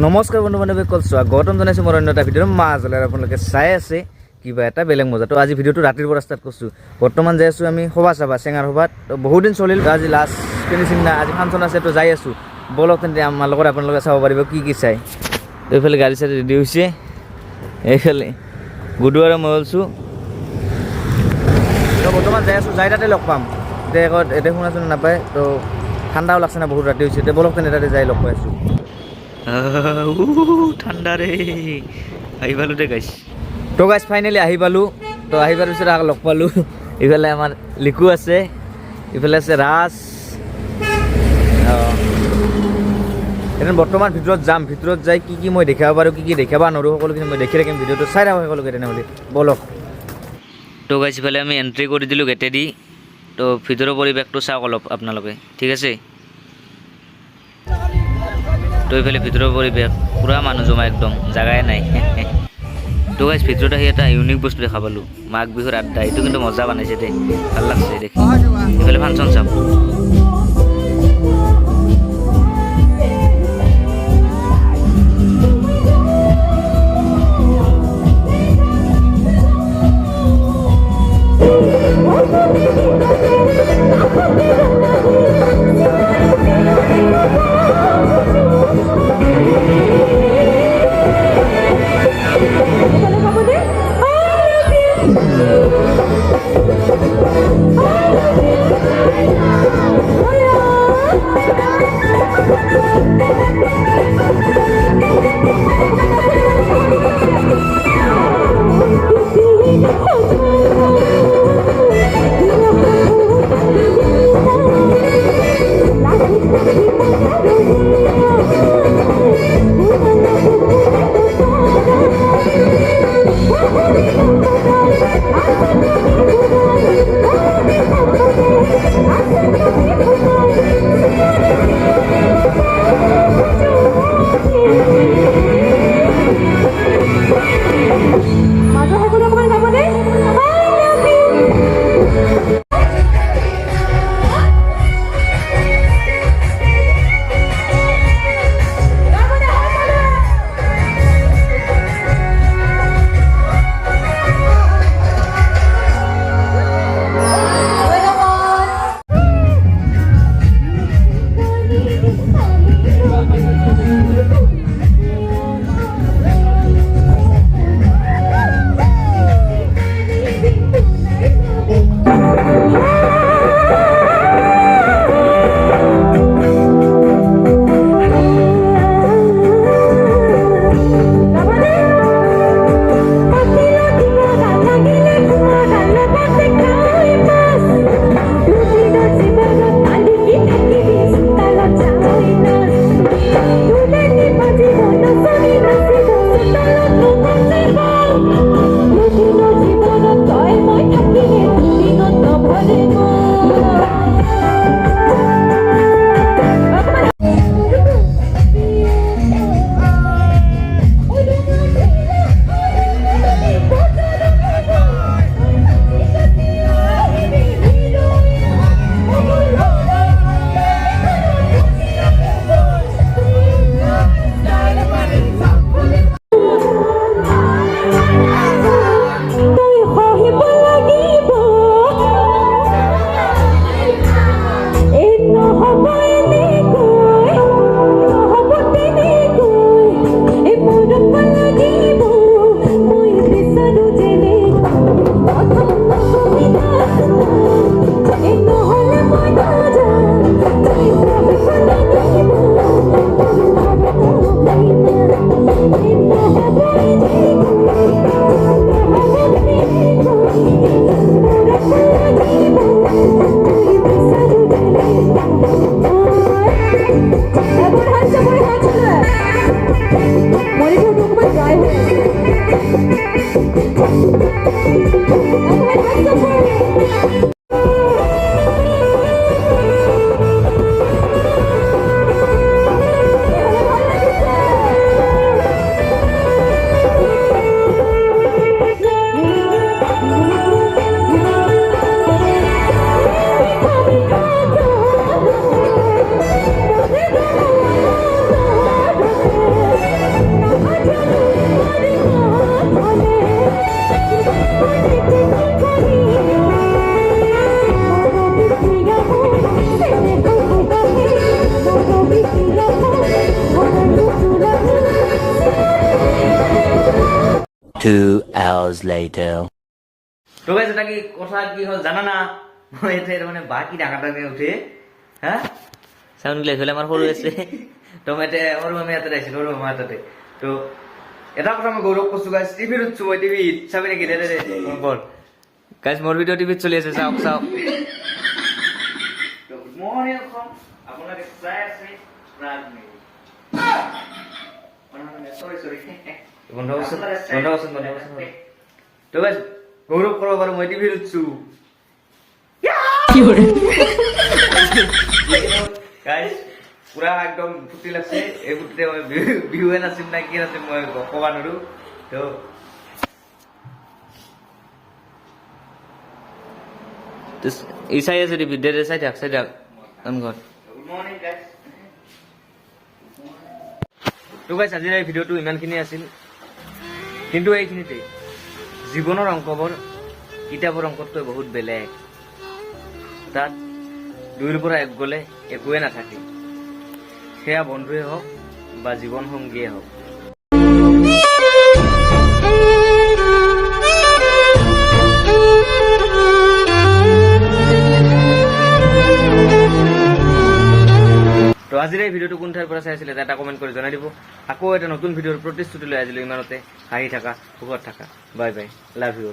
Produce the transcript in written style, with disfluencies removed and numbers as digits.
নমস্কাৰ বন্ধু বান্ধৱী স্বাগতম জনাইছোঁ মোৰ অন্য এটা ভিডিঅ'ৰ মাজলৈ আপোনালোকে চাই আছে কিবা এটা বেলেগ মজা। তো আজি ভিডিঅ'টো ৰাতিৰ পৰা ষ্টাৰ্ট কৰিছোঁ। বৰ্তমান যাই আছোঁ আমি সভা চাবা চেঙাৰ সভাত। তো বহুত দিন চলিল, আজি লাষ্ট ফিনিচিং না, আজি ফাংচন আছে। তো যাই আছোঁ, বলক তেন্তে আমাৰ লগত আপোনালোকে চাব পাৰিব কি চাই। তো এইফালে গাড়ী চাড়ী ৰেডি হৈছে, এইফালে গুডু আৰু মই ওলছোঁ। তো বৰ্তমান যাই আছোঁ, যাই তাতে লগ পাম। এতিয়া শুনা চোনা নাপায়, তো ঠাণ্ডাও লাগছে না, বহুত ৰাতি হৈছে। তো বলক তেন্তে তাতে যাই লগ পাই আছোঁ। ঠাণ্ডা ৰে আহি পালোঁ দে গাইছ। তো গাইছ ফাইনেলি আহি পালোঁ। তো আহি পোৱাৰ পিছত লগ পালোঁ। ইফালে আমাৰ লিকু আছে, ইফালে আছে ৰাজ। এতিয়া বৰ্তমান ভিতৰত যাম, ভিতৰত যাই কি মই দেখাব পাৰোঁ, কি দেখাব নোৱাৰোঁ, সকলোখিনি মই দেখি থাকিম। ভিডিঅ'টো চাই থাকক সকলোকে তেনেহ'লে বলক। তো গাইছ ইফালে আমি এণ্ট্ৰি কৰি দিলোঁ গেটেদি। তো ভিতৰৰ পৰিৱেশটো চাওক অলপ আপোনালোকে, ঠিক আছে। তো এইফালে ভিতৰৰ পৰিৱেশ পুৰা মানুহ জমা, একদম জাগাই নাই। তো গাইছ ভিতৰত আহি এটা ইউনিক বস্তু দেখা পালোঁ, মাঘ বিহুৰ আড্ডা। এইটো কিন্তু মজা বনাইছে দেই, ভাল লাগছে দেখি। এইফালে ফাংচন চাম। 2 hours later. তো গাইস এটা কি কথা কি হল জানা না মই এটা মানে বাকি ডাঙাটাকে উঠে হ্যাঁ সাউন্ড গ্লেস হলে আমার সৰু আছে তো মেতে সৰু মামী হাতত আহিছিল সৰু মামা হাততে তো এটা কথা মই গৌৰৱ কৈছো গাইস টিভিত উঠছো মই টিভিত চাবি নেকি দে বল গাইস মোৰ ভিডিঅ' টিভিত চলি আছে চাওক চাওক তো গুড মৰ্নিং আপোনালোকে চাই আছে ৰাত নেকি সৰি বন্ধ আছে তো গাইস গৌৰৱ কৰিব পাৰো মই টিভিত উঠছো গাইস পুরা একদম ফুটি লাগছে এই ফুটিতে মই বিহুৱে নাচিম না কি নাচিম মই ক'বা নোৱাৰো তো এই চাই আছে টিভি দে চাই থাক অন কৰ গুড মৰ্নিং গাইস তো গাইস আজিৰ এই ভিডিঅ'টো ইমানখিনি আছিল কিন্তু এইখিনিতে জীৱনৰ অংকবোৰ কিতাপৰ অংকতকৈ বহুত বেলেগ তাত 2ৰ পৰা 1 গ'লে একোৱে নাথাকে সেয়া বন্ধুৱে হওক বা জীৱন সংগীয়ে হওক তো আজিৰ এই ভিডিঅ'টো কোন ঠাইৰ পৰা চাই আছিলে এটা কমেণ্ট কৰি জনাই দিব আকৌ এটা নতুন ভিডিঅ'ৰ প্ৰতিশ্ৰুতি লৈ আজিলৈ ইমানতে হাঁহি থাকা সুখত থাকা বাই বাই লাভ ইউ